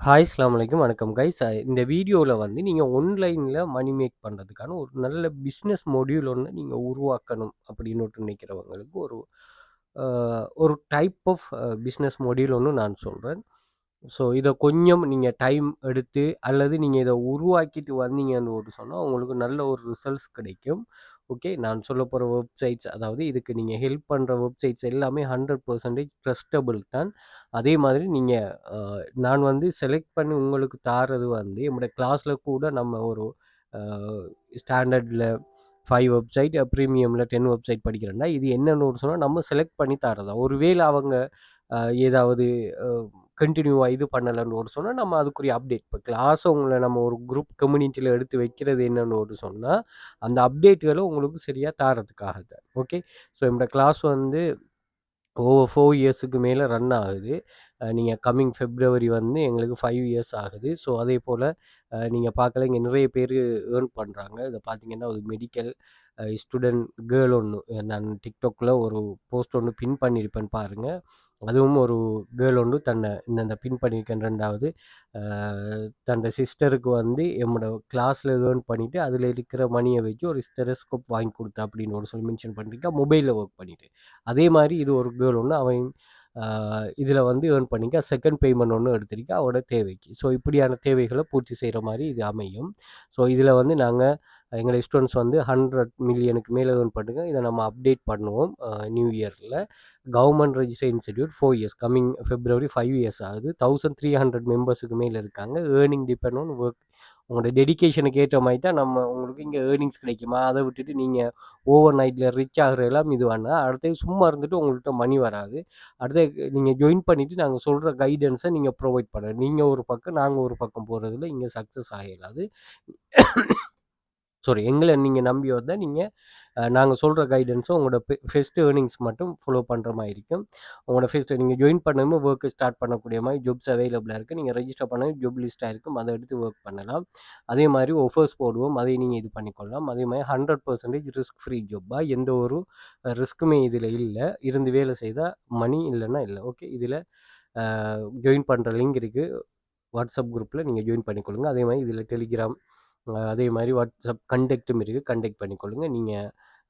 Hi அஸ்ஸலாமு அலைக்கும். வணக்கம் கைஸ். இந்த வீடியோல வந்து நீங்க ஆன்லைன்ல மணி மேக் பண்றதுக்கான ஒரு நல்ல பிசினஸ் மொடியூல் ஒண்ணு நீங்க உருவாக்கணும் அப்படின்னுட்டு நினைக்கிறவங்களுக்கு அ ஒரு டைப் ஆஃப் பிசினஸ் மொடியூல் ஒண்ணு நான் சொல்றேன். ஸோ இத கொஞ்சம் நீங்க டைம் எடுத்து அல்லது நீங்க இத உருவாக்கிட்டு வந்தீங்கன்னு சொன்னா உங்களுக்கு நல்ல ஒரு ரிசல்ட்ஸ் கிடைக்கும். ஓகே. நான் சொல்லப்போற வெப்சைட்ஸ் அதாவது இதுக்கு நீங்க ஹெல்ப் பண்ற வெப்சைட்ஸ் எல்லாமே 100% ட்ரஸ்டபிள் தான். அதே மாதிரி நீங்க அ நான் வந்து செலக்ட் பண்ணி உங்களுக்கு தாரது வந்து என்னோட கிளாஸ்ல கூட நம்ம ஒரு அ ஸ்டாண்டர்ட்ல 5 வெப்சைட், பிரீமியம்ல 10 வெப்சைட் படிக்கிறேன்னா, இது என்னன்னு சொன்னா நம்ம செலக்ட் பண்ணி தாரது தான். ஒருவேள அவங்க அ ஏதாவது அ கன்டினியூவா இது பண்ணலன்னு சொன்னா, நம்ம அதுக்குரிய அப்டேட் இப்போ கிளாஸ உங்கள நம்ம ஒரு குரூப் கம்யூனிட்டில எடுத்து வைக்கிறது என்னன்னு சொன்னா, அந்த அப்டேட்டுகள உங்களுக்கு சரியா தாரதுக்காக தான். ஓகே. ஸோ என்னோட கிளாஸ் வந்து ஓவர் 4 இயர்ஸுக்கு மேல ரன் ஆகுது. நீங்க கம்மிங் பிப்ரவரி வந்து எங்களுக்கு 5 இயர்ஸ் ஆகுது. ஸோ அதேபோல நீங்க பார்க்கலாம் இங்க நிறைய பேரு ஏர்ன் பண்றாங்க. இத பார்த்தீங்கன்னா, ஒரு மெடிக்கல் ஸ்டூடண்ட் கேர்ள் ஒண்ணு நான் டிக்டாக்ல ஒரு போஸ்ட் ஒண்ணு பின் பண்ணியிருப்பேன் பாருங்க. அதுவும் ஒரு கேர்ள் ஒண்ணு இந்த பின் பண்ணியிருக்கேன் 2வது. அ தன்னோட சிஸ்டருக்கு வந்து என்னோட கிளாஸ்ல ஏர்ன் பண்ணிட்டு, அதில இருக்கிற மணிய வச்சு ஒரு ஸ்டெதஸ்கோப் வாங்கி குடுத்தா அப்படின்னு சொல்லி மென்ஷன் பண்ணியிருக்கா. மொபைல்ல ஒர்க் பண்ணிட்டு. அதே மாரி இது ஒரு கேர்ள் ஒண்ணு. அவன் இதில வந்து ஏர்ன் பண்ணிக்க செகண்ட் பேமெண்ட் ஒண்ணு எடுத்திருக்கா அவளோட தேவைக்கு. ஸோ இப்படியான தேவைகள பூர்த்தி செய்ற மாரி இது அமையும். ஸோ இதில வந்து நாங்க எங்களுடைய ஸ்டூடண்ட்ஸ் வந்து 100 மில்லியனுக்கு மேல ஏர்ன் பண்ணுங்க. இத நம்ம அப்டேட் பண்ணுவோம் நியூ இயர்ல. Government registered institute 4 years coming February 5 years ஆகுது. 1300 மெம்பர்ஸுக்கு மேல இருக்காங்க. Earning depend on work. உங்களோட டெடிகேஷனுக்கு ஏற்ற மாரி தான் நம்ம உங்களுக்கு இங்க ஏர்னிங்ஸ் கிடைக்குமா? அத விட்டுட்டு நீங்க ஓவர் நைட்ல ரிச் ஆகுறதெல்லாம் இது வேணா. அடுத்தது சும்மா இருந்துட்டு உங்கள்ட்ட மணி வராது. அடுத்து நீங்க ஜாயின் பண்ணிட்டு நாங்க சொல்ற கைடன்ஸ நீங்க ப்ரொவைட் பண்ணணும். நீங்க ஒரு பக்கம், நாங்க ஒரு பக்கம் போறதுல இங்க சக்சஸ் ஆயிராது. சாரி எங்கள நீங்க நம்பி வந்தா நீங்க நாங்க சொல்ற கைடன்ஸ உங்களோட ஃபர்ஸ்ட் ஏர்னிங்ஸ் மட்டும் ஃபாலோ பண்ற மாரி இருக்கும். உங்களோட ஃபர்ஸ்ட் நீங்க ஜாயின் பண்ணதுமே வொர்க் ஸ்டார்ட் பண்ணக்கூடிய மாரி ஜாப்ஸ் அவைலபிளா இருக்கு. நீங்க ரெஜிஸ்டர் பண்ண ஜாப் லிஸ்ட்டா இருக்கும். அத எடுத்து வொர்க் பண்ணலாம். அதே மாரி ஆஃபர்ஸ் போடுவோம். அதை நீங்க இது பண்ணிக்கொள்ளலாம். அதே மாரி 100% ரிஸ்க் ஃப்ரீ ஜாப்பா எந்த ஒரு ரிஸ்க்குமே இதில இல்ல. இருந்து வேலை செய்தா மணி இல்லன்னா இல்ல. ஓகே. இதில ஜாயின் பண்ற லிங்க் இருக்கு. வாட்ஸ்அப் குரூப்ல நீங்க ஜாயின் பண்ணிக்கொள்ளுங்க. அதே மாரி இதில டெலிகிராம் அதே மாரி வாட்ஸ்அப் கன்டெக்ட்டும் இருக்கு. கன்டெக்ட் பண்ணிக்கொள்ளுங்க. நீங்க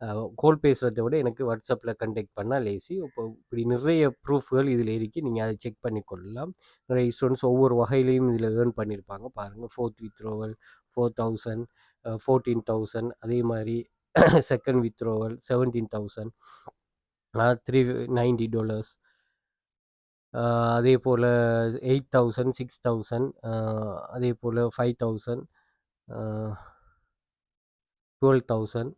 அ கால் பேசுறத விட எனக்கு வாட்ஸ்அப்ல கன்டெக்ட் பண்ணா லேசி. இப்போ இப்படி நிறைய ப்ரூஃப்கள் இதில இருக்கு. நீங்க அத செக் பண்ணிக்கொள்ளலாம். நிறைய ஸ்டூடண்ட்ஸ் ஒவ்வொரு வகையிலயும் இதில ஏர்ன் பண்ணியிருப்பாங்க. பாருங்க 4த் வித்ட்ராவல் 4000 14,000 அதே மாரி செகண்ட் வித்ட்ராவல் 17,000 $390 அதேபோல 8,000 6,000 அதேபோல 5,000 அ 12,000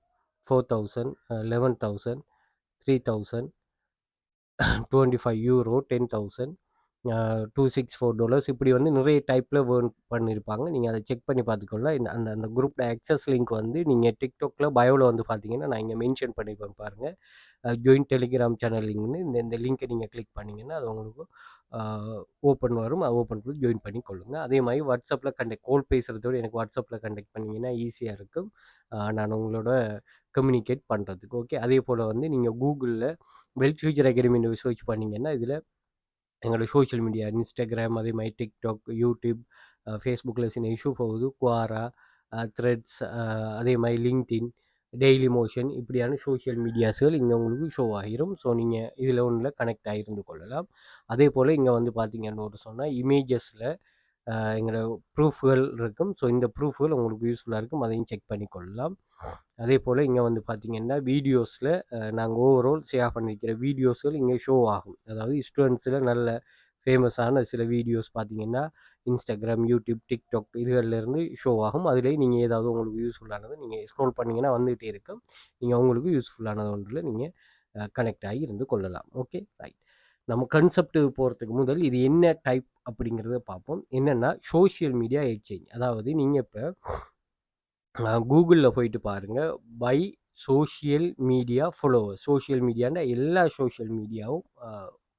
4,000 11,000 3,000 25 யூரோ 10,000 $264 இப்படி வந்து நிறைய டைப்ல ஏர்ன் பண்ணியிருப்பாங்க. நீங்க அத செக் பண்ணி பார்த்துக்கொள்ளலாம். இந்த அந்த அந்த குரூப்ல ஆக்சஸ் லிங்க் வந்து நீங்க டிக்டாக்ல பயோல வந்து பார்த்தீங்கன்னா, நான் இங்க மென்ஷன் பண்ணியிருப்பேன் பாருங்க. ஜாயின் டெலிகிராம் சேனல் லிங்க்னு இந்த லிங்க்க நீங்க கிளிக் பண்ணீங்கன்னா, அது உங்களுக்கு அ ஓப்பன் வரும். ஓப்பன் பண்ணி ஜாயின் பண்ணிக்கொள்ளுங்க. அதே மாரி வாட்ஸ்அப்ல கால் பேசுறத விட எனக்கு வாட்ஸ்அப்ல கனெக்ட் பண்ணீங்கன்னா ஈஸியா இருக்கும். நான் உங்களோட கம்யூனிகேட் பண்றதுக்கு. ஓகே. அதேபோல வந்து நீங்க கூகுள்ல வெல்த் ஃபியூச்சர் அகாடமின்னு சர்ச் பண்ணீங்கன்னா, இதில எங்களோட சோஷியல் மீடியா Instagram அதே மாரி TikTok, YouTube, Facebookல சில இஷ்யூ போகுது. Quora, Threads அதே மாரி LinkedIn, டெய்லி மோஷன் இப்படியான சோஷியல் மீடியாஸ்கள் இங்க உங்களுக்கு ஷோ ஆகிரும். ஸோ நீங்க இதில ஒண்ணுல கனெக்ட் ஆகிருந்து கொள்ளலாம். அதேபோல இங்க வந்து பார்த்தீங்கன்னு சொன்னா இமேஜஸ்ல எங்களோட ப்ரூஃப்கள் இருக்கும். ஸோ இந்த ப்ரூஃப்கள் உங்களுக்கு யூஸ்ஃபுல்லா இருக்கும். அதையும் செக் பண்ணிக்கொள்ளலாம். அதேபோல இங்க வந்து பார்த்தீங்கன்னா, வீடியோஸ்ல நாங்க ஓவரால் ஷேர் பண்ணியிருக்கிற வீடியோஸ்கள் இங்க ஷோ ஆகும். அதாவது ஸ்டூடண்ட்ஸ்ல நல்ல ஃபேமஸான சில வீடியோஸ் பார்த்தீங்கன்னா, Instagram, YouTube, TikTok இதுகள்லேருந்து ஷோ ஆகும். அதிலேயே நீங்க ஏதாவது உங்களுக்கு யூஸ்ஃபுல்லானது நீங்க ஸ்க்ரோல் பண்ணீங்கன்னா வந்துகிட்டே இருக்கும். நீங்க உங்களுக்கு யூஸ்ஃபுல்லானது ஒன்றுல நீங்க கனெக்ட் ஆகி இருந்து கொள்ளலாம். ஓகே. ரைட். நம்ம கன்செப்ட் போறதுக்கு முதல் இது என்ன டைப் அப்படிங்கிறத பார்ப்போம். என்னன்னா சோசியல் மீடியா எக்ஸ்சேஞ்ச். அதாவது நீங்க இப்ப கூகுள்ல போயிட்டு பாருங்க. By social media followers. Social மீடியான்னா எல்லா சோசியல் மீடியாவும்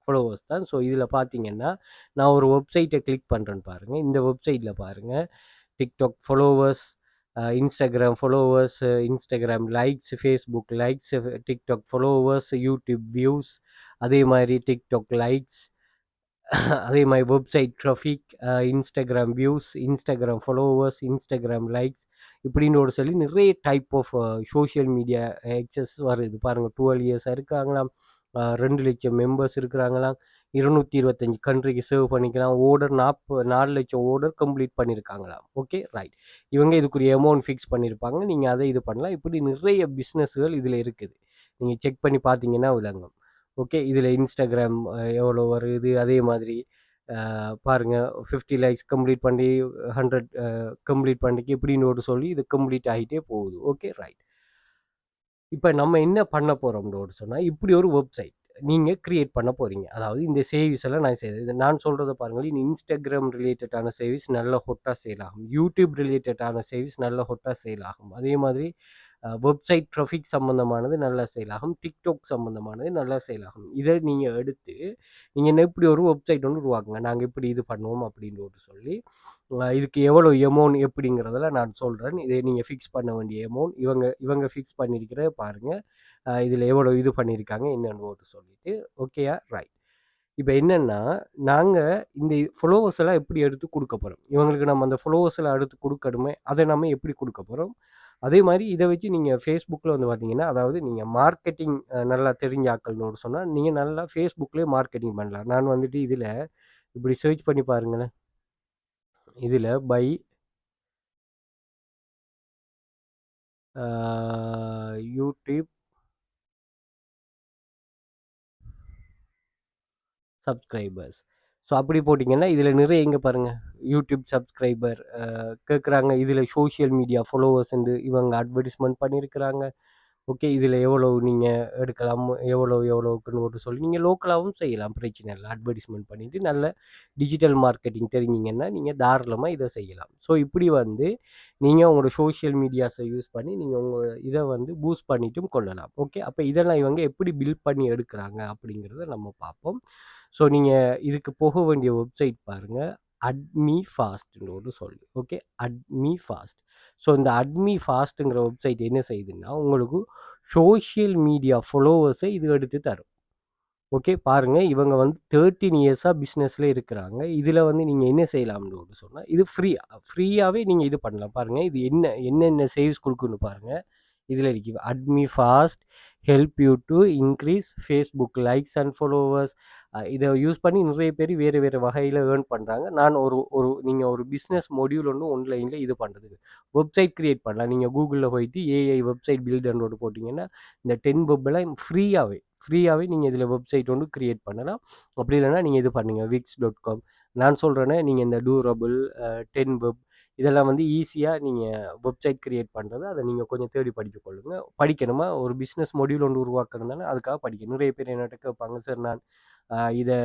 ஃபாலோவர்ஸ் தான். ஸோ இதில பார்த்தீங்கன்னா, நான் ஒரு வெப்சைட்ட கிளிக் பண்றேன்னு பாருங்க. இந்த வெப்சைட்ல பாருங்க. TikTok followers, Instagram followers, Instagram likes, Facebook likes, TikTok followers, YouTube views அதே மாரி TikTok லைக்ஸ் அதே மாதிரி website traffic, Instagram views, Instagram followers, Instagram likes இப்படின்னு ஒரு சொல்லி நிறைய type of social media access வருது பாருங்கள். 12 இயர்ஸாக இருக்காங்களாம், 2 லட்சம் மெம்பர்ஸ் இருக்கிறாங்களாம், 225 கண்ட்ரிக்கு சேவ் பண்ணிக்கலாம், ஓர்டர் 4 லட்சம் ஓர்டர் கம்ப்ளீட் பண்ணியிருக்காங்களாம். Okay right. இவங்க இதுக்குரிய அமௌண்ட் ஃபிக்ஸ் பண்ணியிருப்பாங்க, நீங்கள் அதை இது பண்ணலாம். இப்படி நிறைய பிஸ்னஸ்கள் இதில் இருக்குது, நீங்கள் செக் பண்ணி பார்த்தீங்கன்னா விளங்கும். ஓகே, இதில் இன்ஸ்டாகிராம் எவ்வளோ வருது, அதே மாதிரி பாருங்கள் 50 லைக்ஸ் கம்ப்ளீட் பண்ணி 100 கம்ப்ளீட் பண்ணிக்கு இப்படின்னு ஒரு சொல்லி இது கம்ப்ளீட் ஆகிட்டே போகுது. Okay right. இப்போ நம்ம என்ன பண்ண போகிறோம்னு சொன்னால், இப்படி ஒரு வெப்சைட் நீங்கள் க்ரியேட் பண்ண போகிறீங்க. அதாவது இந்த சேவிஸ் எல்லாம் நான் செய்யுது, இது நான் சொல்கிறத பாருங்கள். இந்த இன்ஸ்டாகிராம் ரிலேட்டடான சேவிஸ் நல்ல ஹொட்டாக சேல் ஆகும், யூடியூப் ரிலேட்டடான சேவிஸ் நல்ல ஹொட்டாக சேல் ஆகும், அதே மாதிரி வெப்சைட் ட்ராஃபிக் சம்மந்தமானது நல்லா சேல் ஆகும், டிக்டாக் சம்மந்தமானது நல்லா சேல் ஆகும். இதை நீங்கள் எடுத்து நீங்கள் என்ன இப்படி ஒரு வெப்சைட் ஒன்று உருவாக்குங்க, நாங்கள் இப்படி இது பண்ணுவோம் அப்படின்னு சொல்லி இதுக்கு எவ்வளோ எமௌண்ட் எப்படிங்கிறதெல்லாம் நான் சொல்கிறேன். இதை நீங்கள் ஃபிக்ஸ் பண்ண வேண்டிய எமௌண்ட் இவங்க ஃபிக்ஸ் பண்ணியிருக்கிற பாருங்கள். இதில் எவ்வளோ இது பண்ணியிருக்காங்க என்னென்னு சொல்லிட்டு. ஓகேயா ரைட். இப்போ என்னென்னா, நாங்கள் இந்த ஃபாலோவர்ஸ் எல்லாம் எப்படி எடுத்து கொடுக்க போகிறோம், இவங்களுக்கு நம்ம அந்த ஃபாலோவர்ஸ் எல்லாம் எடுத்து கொடுக்கணுமே, அதை நம்ம எப்படி கொடுக்க போகிறோம். அதே மாதிரி இதை வச்சு நீங்கள் ஃபேஸ்புக்கில் வந்து பார்த்தீங்கன்னா, அதாவது நீங்கள் மார்க்கெட்டிங் நல்லா தெரிஞ்ச ஆக்கள்னு சொன்னால் நீங்கள் நல்லா ஃபேஸ்புக்லேயே மார்க்கெட்டிங் பண்ணலாம். நான் வந்துட்டு இதில் இப்படி சர்ச் பண்ணி பாருங்களேன். இதில் பை யூடியூப் சப்ஸ்கிரைபர்ஸ், ஸோ அப்படி போட்டிங்கன்னா இதில் நிறைய இங்கே பாருங்கள் யூடியூப் சப்ஸ்கிரைபர் கேட்குறாங்க. இதில் சோஷியல் மீடியா ஃபாலோவர்ஸ் இவங்க அட்வர்டைஸ்மெண்ட் பண்ணியிருக்கிறாங்க. ஓகே, இதில் எவ்வளோ நீங்கள் எடுக்கலாம், எவ்வளோக்குன்னு சொல்லி நீங்கள் லோக்கலாகவும் செய்யலாம், பிரச்சனை இல்லை. அட்வர்டைஸ்மெண்ட் பண்ணிவிட்டு நல்ல டிஜிட்டல் மார்க்கெட்டிங் தெரிஞ்சிங்கன்னா நீங்கள் தாராளமாக இதை செய்யலாம். ஸோ இப்படி நீங்கள் உங்களோட சோஷியல் மீடியாஸை யூஸ் பண்ணி நீங்கள் உங்கள் இதை பூஸ்ட் பண்ணிட்டும் கொள்ளலாம். ஓகே, அப்போ இதெல்லாம் இவங்க எப்படி பில்ட் பண்ணி எடுக்கிறாங்க அப்படிங்கிறத நம்ம பார்ப்போம். ஸோ நீங்கள் இதுக்கு போக வேண்டிய வெப்சைட் பாருங்கள், அட்மி ஃபாஸ்ட்னு சொல்லி. Okay, அட்மி fast. ஸோ இந்த அட்மி ஃபாஸ்ட்டுங்கிற வெப்சைட் என்ன செய்யுதுன்னா, உங்களுக்கு சோஷியல் மீடியா ஃபாலோவர்ஸை இது எடுத்து தரும். ஓகே பாருங்கள், இவங்க 13 இயர்ஸாக பிஸ்னஸில் இருக்கிறாங்க. இதில் நீங்கள் என்ன செய்யலாம்னு சொன்னால், இது ஃப்ரீயாகவே நீங்கள் இது பண்ணலாம். பாருங்கள், இது என்னென்ன சேவ்ஸ் கொடுக்குன்னு பாருங்கள். இதில் இருக்குது Admi Fast help you to increase Facebook likes and followers. இதை யூஸ் பண்ணி நிறைய பேர் வேறு வேறு வகையில் ஏர்ன் பண்ணுறாங்க. நான் நீங்கள் ஒரு பிஸ்னஸ் மொடியூல் ஒன்று ஆன்லைனில் இது பண்ணுறதுக்கு வெப்சைட் க்ரியேட் பண்ணலாம். நீங்கள் கூகுளில் போயிட்டு ஏஐ வெப்சைட் பில்டர்னு போட்டிங்கன்னா இந்த 10 வெப்பெல்லாம் ஃப்ரீயாகவே நீங்கள் இதில் வெப்சைட் ஒன்று க்ரியேட் பண்ணலாம். அப்படி இல்லைனா நீங்கள் இது பண்ணுங்கள் wix.com. நான் சொல்கிறேன்னா நீங்கள் இந்த டூரபிள் 10 வெப் இதெல்லாம் ஈஸியாக நீங்கள் வெப்சைட் க்ரியேட் பண்ணுறது, அதை நீங்கள் கொஞ்சம் தேடி படித்துக்கொள்ளுங்க. படிக்கணுமா, ஒரு பிஸ்னஸ் மொடியூல் ஒன்று உருவாக்குறதுனால அதுக்காக படிக்கணும். நிறைய பேர் என்கிட்ட கேட்பாங்க, சார் நான் இதை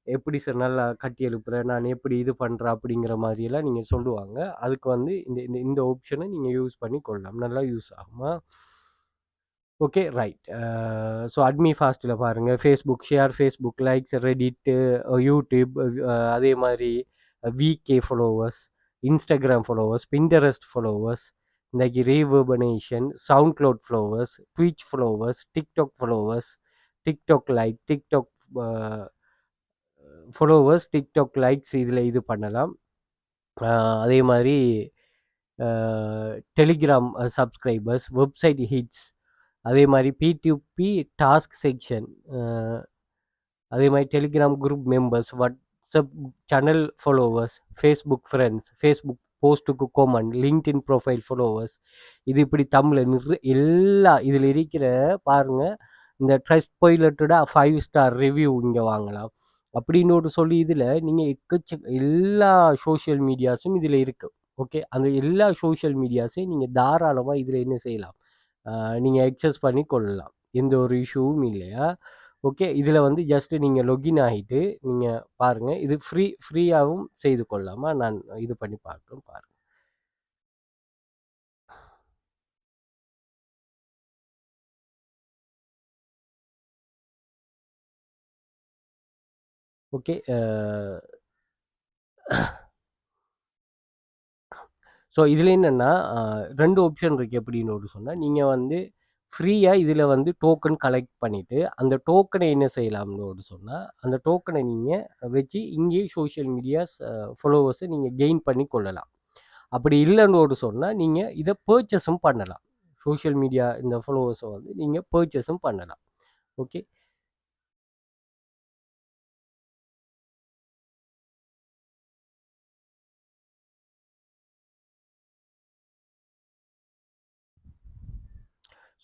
எப்படி சார் நல்லா கட்டி எழுப்புறேன், நான் எப்படி இது பண்ணுறேன் அப்படிங்கிற மாதிரியெல்லாம் நீங்கள் சொல்லுவாங்க. அதுக்கு இந்த இந்த இந்த ஆப்ஷனை நீங்கள் யூஸ் பண்ணி கொள்ளலாம், நல்லா யூஸ் ஆகுமா. Okay right. ஸோ அட்மி ஃபாஸ்ட்டில் பாருங்கள், Facebook share, Facebook likes, Reddit, YouTube, அதே மாதிரி VK followers, Instagram followers, Pinterest followers, இன்றைக்கி ReverbNation, SoundCloud followers, Twitch followers, TikTok followers, TikTok like, TikTok followers, TikTok likes இதில் இது பண்ணலாம். அதே மாதிரி டெலிகிராம் சப்ஸ்கிரைபர்ஸ், வெப்சைட் ஹிட்ஸ், அதே மாதிரி P2P டாஸ்க் செக்ஷன், அதே மாதிரி Telegram group members, WhatsApp channel followers, Facebook friends, Facebook போஸ்ட்டுக்கு கோமண்ட், லிங்க்டின் ப்ரொஃபைல் ஃபாலோவர்ஸ். இது இப்படி தமிழில் எல்லா இதில் இருக்கிற பாருங்கள். இந்த ட்ரஸ்ட் பைலட்டோட 5 ஸ்டார் ரிவ்யூ இங்கே வாங்கலாம் அப்படின்னு சொல்லி இதில் நீங்கள் எல்லா சோஷியல் மீடியாஸும் இதில் இருக்குது. ஓகே, அந்த எல்லா சோஷியல் மீடியாஸையும் நீங்கள் தாராளமாக இதில் என்ன செய்யலாம், நீங்கள் எக்ஸஸ் பண்ணி கொள்ளலாம், எந்த ஒரு இஷ்யூவும் இல்லையா. ஓகே, இதில் ஜஸ்ட்டு நீங்கள் லொகின் ஆகிட்டு நீங்கள் பாருங்கள், இது ஃப்ரீயாகவும் செய்து கொள்ளலாமா, நான் இது பண்ணி பார்க்குறேன் பாருங்கள். ஓகே, ஸோ இதில் என்னென்னா 2 ஆப்ஷன் இருக்குது. எப்படின்னு சொன்னால், நீங்கள் ஃப்ரீயா இதில வந்து டோக்கன் கலெக்ட் பண்ணிட்டு, அந்த டோக்கனை என்ன செய்யலாம்னு சொன்னா, அந்த டோக்கனை நீங்க வச்சு இங்கேயே சோசியல் மீடியாஸ் ஃபாலோவர்ஸ நீங்க கெயின் பண்ணி கொள்ளலாம். அப்படி இல்லன்னு சொன்னா, நீங்க இத பர்ச்சேஸும் பண்ணலாம். சோசியல் மீடியா இந்த ஃபாலோவர்ஸ வந்து நீங்க பர்ச்சேஸும் பண்ணலாம். ஓகே.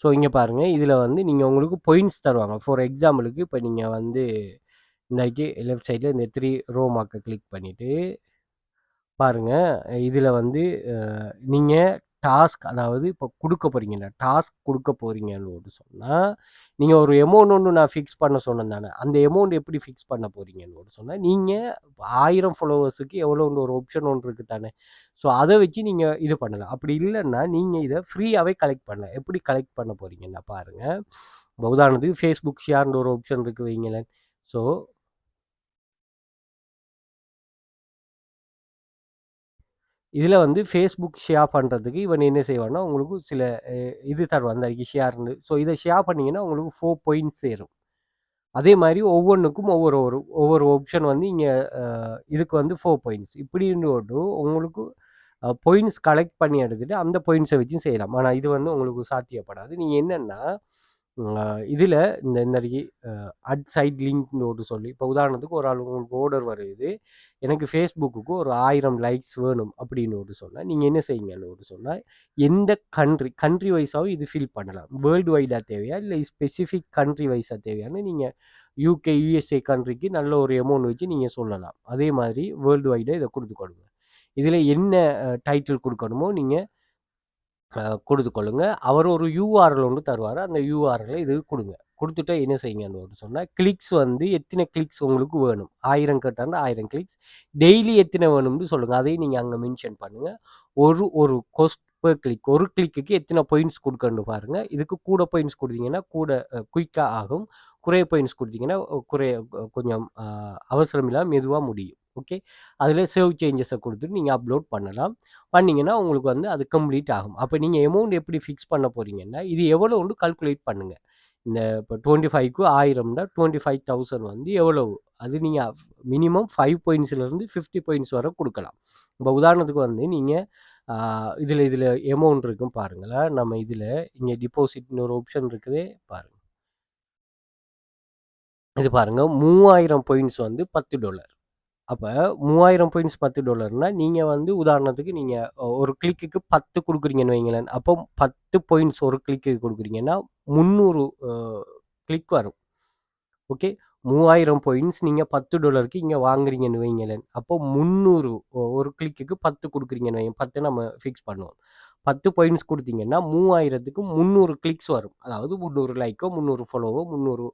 ஸோ இங்க பாருங்க, இதில வந்து நீங்க உங்களுக்கு பாயிண்ட்ஸ் தருவாங்க. ஃபார் எக்ஸாம்பிளுக்கு இப்ப நீங்க வந்து இந்தாக்கி லெஃப்ட் சைட்ல இந்த 3 ரோ மார்க்க கிளிக் பண்ணிட்டு பாருங்க, இதில வந்து நீங்க டாஸ்க் அதாவது இப்போ குடுக்க போறீங்கல்ல, டாஸ்க் குடுக்க போறீங்கன்னு சொன்னா, நீங்க ஒரு அமௌண்ட் ஒண்ணு நான் ஃபிக்ஸ் பண்ண சொன்னேன் தானே. அந்த அமௌண்ட் எப்படி ஃபிக்ஸ் பண்ண போறீங்கன்னு சொன்னா, நீங்க 1000 ஃபாலோவர்ஸுக்கு எவ்வளோன்னு ஒரு ஆப்ஷன் ஒண்ணு இருக்கு தானே. ஸோ அத வச்சு நீங்க இது பண்ணலாம். அப்படி இல்லன்னா, நீங்க இத ஃப்ரீயாவே கலெக்ட் பண்ணலாம். எப்படி கலெக்ட் பண்ண போறீங்கன்னா பாருங்க. இப்போ உதாரணத்துக்கு Facebook ஷேர்ன்னு ஒரு ஆப்ஷன் இருக்கு வைங்களேன். ஸோ இதில வந்து Facebook ஷேர் பண்றதுக்கு இவன் என்ன செய்வான்னா, உங்களுக்கு சில அ இது தருவான். இந்த ஷேர்ன்னு. ஸோ இத ஷேர் பண்ணீங்கன்னா, உங்களுக்கு 4 பாயிண்ட்ஸ் சேரும். அதே மாரி ஒவ்வொன்னுக்கும் ஒவ்வொரு ஆப்ஷன் வந்து இங்க அ இதுக்கு வந்து 4 பாயிண்ட்ஸ். இப்படின்னு உங்களுக்கு பாயிண்ட்ஸ் கலெக்ட் பண்ணி எடுத்துட்டு, அந்த பாயிண்ட்ஸ வச்சும் செய்யலாம். ஆனா இது வந்து உங்களுக்கு சாத்தியப்படாது. நீங்க என்னன்னா, அ இதில இந்த இந்தமாரி அட் சைட் லிங்க்ன்னு ஒண்ணு சொல்லி, இப்போ உதாரணத்துக்கு ஒரு ஆள் உங்களுக்கு ஆர்டர் வருது. எனக்கு Facebookக்கு ஒரு 1000 லைக்ஸ் வேணும் அப்படின்னு சொன்னா, நீங்க என்ன செய்யுங்கன்னு சொன்னா, எந்த கண்ட்ரி வைஸாவும் இது ஃபில் பண்ணலாம். வேர்ல்டு வைடா தேவையா? இல்ல ஸ்பெசிஃபிக் கண்ட்ரி வைஸா தேவையான்னு நீங்க UK, USA கண்ட்ரிக்கு நல்ல ஒரு அமௌண்ட் வச்சு நீங்க சொல்லலாம். அதே மாதிரி வேர்ல்டு வைடா இத குடுத்துக்கோங்க. இதில என்ன டைட்டில் குடுக்கணுமோ நீங்க கொடுத்துக்கொள்ளுங்க. அவர் ஒரு URL ஒண்ணு தருவாரு. அந்த URL இது குடுங்க. குடுத்துட்டு என்ன செய்யுங்கன்னு சொன்னா, கிளிக்ஸ் வந்து எத்தனை கிளிக்ஸ் உங்களுக்கு வேணும். 1000 கேட்டாருன்னா 1000 கிளிக்ஸ். டெய்லி எத்தனை வேணும்னு சொல்லுங்க. அதையும் நீங்க அங்க மென்ஷன் பண்ணுங்க. ஒரு ஒரு கோஸ்ட் பெர் கிளிக். ஒரு கிளிக்குக்கு எத்தனை பாயிண்ட்ஸ் குடுக்கணும்னு பாருங்க. இதுக்கு கூட பாயிண்ட்ஸ் குடுத்தீங்கன்னா, கூட குயிக்கா ஆகும். குறைய பாயிண்ட்ஸ் குடுத்தீங்கன்னா, குறைய கொஞ்சம் அவசரம் இல்லாம மெதுவா முடியும். ஓகே. அதில சேவ் சேஞ்சஸ குடுத்துட்டு நீங்க அப்லோட் பண்ணலாம். பண்ணீங்கன்னா, உங்களுக்கு வந்து அது கம்ப்ளீட் ஆகும். அப்ப நீங்க அமௌண்ட் எப்படி ஃபிக்ஸ் பண்ண போறீங்கன்னா, இது எவ்வளோன்னு கால்குலேட் பண்ணுங்க. இந்த இப்போ 25க்கு 1000ன்னா 25,000 வந்து எவ்வளவு? அது நீங்க மினிமம் 5 பாயிண்ட்ஸ்லேருந்து 50 பாயிண்ட்ஸ் வரை குடுக்கலாம். இப்போ உதாரணத்துக்கு வந்து நீங்க ஆ இதில அமௌண்ட் இருக்கும் பாருங்களேன். நம்ம இதில இங்க டிபாசிட்ன்னு ஒரு ஆப்ஷன் இருக்குது பாருங்க. இது பாருங்க 3000 பாயிண்ட்ஸ் வந்து $10. அப்ப 3000 பாயிண்ட்ஸ் $10ன்னா, நீங்க வந்து உதாரணத்துக்கு நீங்க ஒரு கிளிக்குக்கு 10 குடுக்குறீங்கன்னு வைங்களேன். அப்போ 10 பாயிண்ட்ஸ் ஒரு கிளிக்குக்கு குடுக்குறீங்கன்னா, 300 கிளிக் வரும். ஓகே. 3000 பாயிண்ட்ஸ் நீங்க $10க்கு இங்க வாங்குறீங்கன்னு வைங்களேன். அப்போ 300 ஒரு கிளிக்குக்கு 10 குடுக்குறீங்கன்னு வைங்க. 10 நம்ம ஃபிக்ஸ் பண்ணுவோம். 10 பாயிண்ட்ஸ் குடுத்தீங்கன்னா, 3000க்கு 300 கிளிக்ஸ் வரும். அதாவது 300 லைக்கோ, 300 ஃபாலோவோ, 300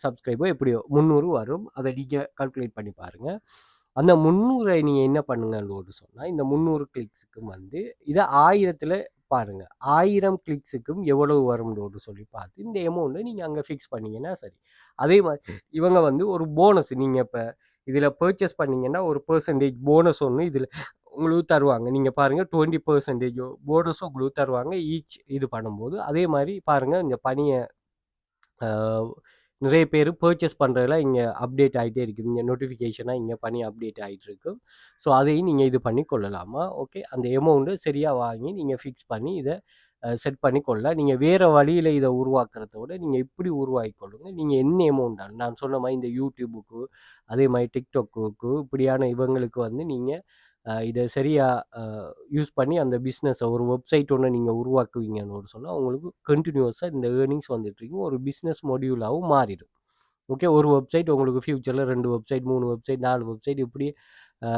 சப்ஸ்கிரைபோ எப்படியோ 300 வரும். அத நீங்க கால்குலேட் பண்ணி பாருங்க. அந்த 300 நீங்க என்ன பண்ணுங்கன்னு சொன்னா, இந்த 300 கிளிக்ஸுக்கும் வந்து இத 1000த்துல பாருங்க. 1000 கிளிக்ஸுக்கும் எவ்வளவு வரும்னு சொல்லி பார்த்து, இந்த அமௌண்ட்ட நீங்க அங்க ஃபிக்ஸ் பண்ணீங்கன்னா சரி. அதே மாரி இவங்க வந்து ஒரு போனஸ் நீங்க இப்ப இதில பர்ச்சேஸ் பண்ணீங்கன்னா, ஒரு பெர்சன்டேஜ் போனஸ் ஒண்ணு இதில உங்களுக்கு தருவாங்க. நீங்க பாருங்க 20% போனஸும் உங்களுக்கு தருவாங்க. ஈச் இது பண்ணும்போது. அதே மாரி பாருங்க இந்த பணிய அ நிறைய பேரு பர்ச்சேஸ் பண்றதெல்லாம் இங்க அப்டேட் ஆயிட்டே இருக்குது. இங்க நோட்டிஃபிகேஷனா இங்க பணி அப்டேட் ஆயிட்டுருக்கு. ஸோ, அதையும் நீங்க இது பண்ணி கொள்ளலாமா? ஓகே. அந்த அமௌண்ட்ட சரியா வாங்கி நீங்க ஃபிக்ஸ் பண்ணி இத செட் பண்ணி கொள்ளலாம். நீங்க வேற வழியில இத உருவாக்குறத விட, நீங்க இப்படி உருவாக்கிக் கொள்ளுங்க. நீங்க என்ன அமௌண்ட்டாலும் நான் சொன்ன மாரி இந்த YouTubeக்கு, அதே மாரி TikTokக்கு இப்படியான இவங்களுக்கு வந்து நீங்க இத சரியா அ யூஸ் பண்ணி அந்த பிசினஸ ஒரு வெப்சைட் ஒண்ண நீங்க உருவாக்குவீங்கன்னு சொன்னா, உங்களுக்கு கன்டினியூஸா இந்த ஏர்னிங்ஸ் வந்துட்டுருக்கும். ஒரு பிசினஸ் மொடியூலாவும் மாறிடும். ஓகே. ஒரு வெப்சைட் உங்களுக்கு ஃபியூச்சர்ல 2 வெப்சைட், 3 வெப்சைட், 4 வெப்சைட் இப்படி அ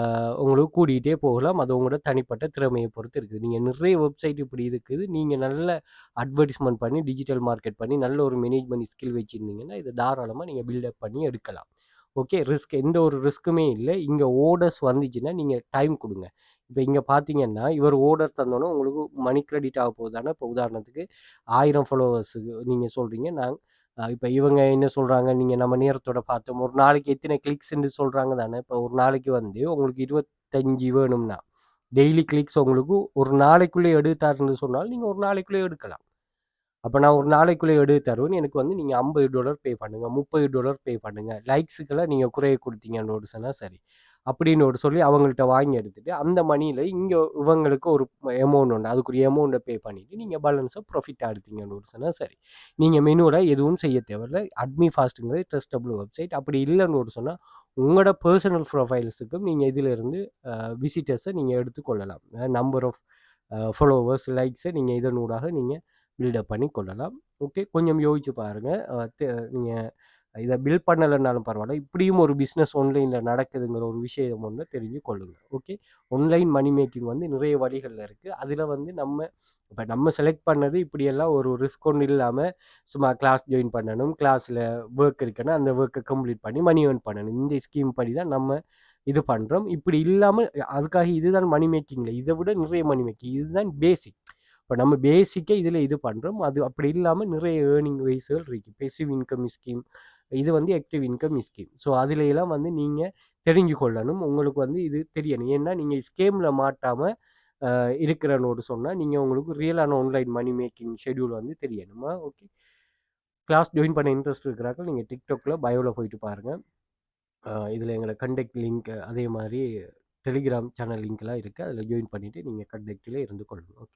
உங்களுக்கு கூடிட்டே போகலாம். அது உங்களோட தனிப்பட்ட திறமைய பொறுத்து இருக்குது. நீங்க நிறைய வெப்சைட் இப்படி இருக்குது. நீங்க நல்ல அட்வர்டைஸ்மென்ட் பண்ணி, டிஜிட்டல் மார்க்கெட் பண்ணி, நல்ல ஒரு மேனேஜ்மென்ட் ஸ்கில் வச்சிருந்தீங்கன்னா, இத தாராளமா நீங்க பில்டப் பண்ணி எடுக்கலாம். ஓகே. எந்த ஒரு ரிஸ்க்குமே இல்ல. இங்க ஆர்டர்ஸ் வந்துச்சுன்னா, நீங்க டைம் குடுங்க. இப்ப இங்க பார்த்தீங்கன்னா, இவர் ஆர்டர் தந்தோனே உங்களுக்கு மணி கிரெடிட் ஆக போகுதான்னா, இப்போ உதாரணத்துக்கு 1000 ஃபாலோவர்ஸுக்கு நீங்க சொல்றீங்க. இப்ப இவங்க என்ன சொல்றாங்க, நீங்க நம்ம நேரத்தோட பார்த்தோம். ஒரு நாளைக்கு எத்தனை கிளிக்ஸ்ன்னு சொல்றாங்க தானே. இப்போ ஒரு நாளைக்கு வந்து உங்களுக்கு 25 வேணும்னா, டெய்லி கிளிக்ஸ் உங்களுக்கு ஒரு நாளைக்குள்ள எடுத்தாருன்னு சொன்னாலும், நீங்க ஒரு நாளைக்குள்ளே எடுக்கலாம். அப்போ நான் ஒரு நாளைக்குள்ளே எடுத்து தருவேன். எனக்கு வந்து நீங்கள் $50 பே பண்ணுங்க, $30 பே பண்ணுங்க. லைக்ஸுக்கெல்லாம் நீங்கள் குறைய கொடுத்தீங்கன்னு சொன்னா சரி. அப்படின்னு சொல்லி அவங்கள்ட்ட வாங்கி எடுத்துட்டு, அந்த மணியில இங்க இவங்களுக்கு ஒரு அமௌண்ட் உண்டு. அதுக்குரிய அமௌண்ட்ட பே பண்ணிட்டு, நீங்க பேலன்ஸ ப்ராஃபிட்டா எடுத்தீங்கன்னு சொன்னா சரி. நீங்க மெனுல எதுவும் செய்ய தேவையில்ல. அட்மி ஃபாஸ்ட்ங்கிறது ட்ரஸ்டபிள் வெப்சைட். அப்படி இல்லன்னு சொன்னா, உங்களோட பெர்சனல் ப்ரொஃபைல்ஸுக்கும் நீங்க இதிலிருந்து விசிட்டர்ஸ நீங்க எடுத்துக்கொள்ளலாம். நம்பர் ஆஃப் ஃபாலோவர்ஸ், லைக்ஸ நீங்க இதனூடாக நீங்க பில்டப் பண்ணி கொள்ளலாம். ஓகே. கொஞ்சம் யோசிச்சு பாருங்க. நீங்க இத பில்ட் பண்ணலனாலும் பரவால்ல. இப்படியும் ஒரு பிசினஸ் ஆன்லைன்ல நடக்குதுங்கிற ஒரு விஷயம் வந்து தெரிஞ்சு கொள்ளுங்க. ஓகே. ஆன்லைன் மணி மேக்கிங் வந்து நிறைய வழிகள்ல இருக்கு. அதுல வந்து இப்ப நம்ம செலக்ட் பண்ணது இப்படியெல்லாம் ஒரு ரிஸ்க் ஒண்ணும் இல்லாம சும்மா கிளாஸ் ஜாயின் பண்ணணும். கிளாஸ்ல வொர்க் இருக்குன்னா, அந்த வொர்க்க கம்ப்ளீட் பண்ணி மணி ஏர்ன் பண்ணணும். இந்த ஸ்கீம் படி தான் நம்ம இது பண்றோம். இப்படி இல்லாம அதுக்காக இதுதான் மணி மேக்கிங் இல்ல. இத விட நிறைய மணி மேக்கிங். இதுதான் பேசிக். இப்ப நம்ம பேசிக்கா இதுல இது பண்றோம். அது அப்படி இல்லாம நிறைய ஏர்னிங் வேஸ்கள் இருக்கு. Passive income scheme. இது வந்து ஆக்டிவ் இன்கம் ஸ்கீம். ஸோ அதுல எல்லாம் வந்து நீங்க தெரிஞ்சு கொள்ளணும். உங்களுக்கு வந்து இது தெரியணும். ஏன்னா நீங்க ஸ்கேம்ல மாட்டாம இருக்கிறன்னு சொன்னா, நீங்க உங்களுக்கு ரியலான ஆன்லைன் மணி மேக்கிங் ஷெட்யூல் வந்து தெரியணுமா? ஓகே. கிளாஸ் ஜாயின் பண்ண இன்ட்ரெஸ்ட் இருக்கிறாங்க. நீங்க TikTokல பயோல போயிட்டு பாருங்க. இதுல எங்களோட கண்டெக்ட் லிங்க் அதே மாரி டெலிகிராம் சேனல் லிங்க்லாம் இருக்கு. அதுல ஜாயின் பண்ணிட்டு நீங்க கண்டெக்ட்ல இருந்து கொள்ளுங்க. ஓகே.